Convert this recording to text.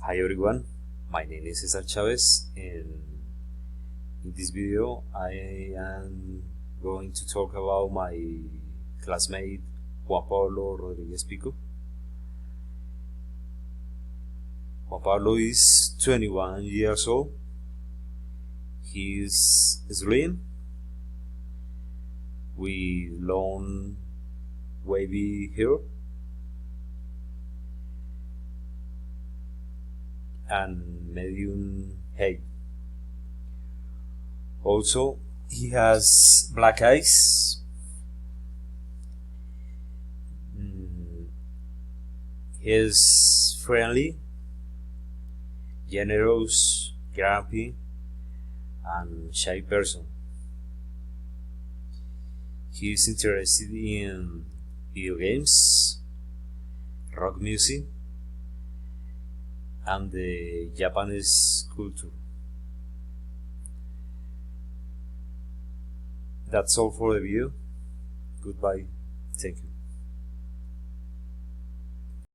Hi everyone, my name is Cesar Chavez, and in this video I am going to talk about my classmate Juan Pablo Rodriguez Pico. Juan Pablo is 21 years old. He is slim with long wavy hair and medium height. Also, he has black eyes. He is friendly, generous, grumpy, and shy person. He is interested in video games, rock music, and the Japanese culture. That's all for the video. Goodbye. Thank you.